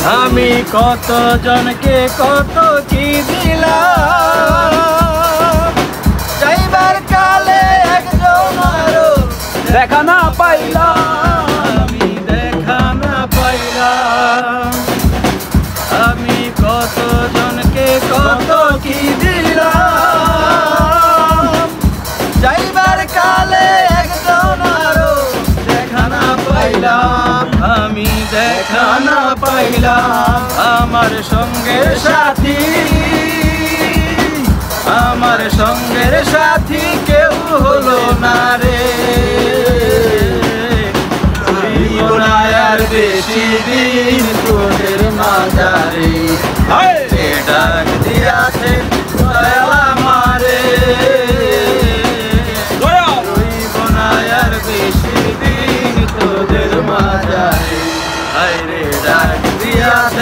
আমি কত জনকে কত কি দিলাম, যাইবার কালে একজন আরো দেখা না পাইলাম, আমি দেখা না পাইলাম। আমি কত জনকে কত কি দিলাম, যাইবার কালে একজন আরো দেখা না পাইলাম, আমি দেখা না পাইলাম। আমার সঙ্গের সাথী, আমার সঙ্গের সাথী কেউ হলো না রে, রইব না আর বেশি দিন তোদের মাঝারে, ডাক দিয়াছে দয়াল আমারে, রইব না আর বেশি দিন তোদের মাঝারে, হায়রে ডাক দিয়াছে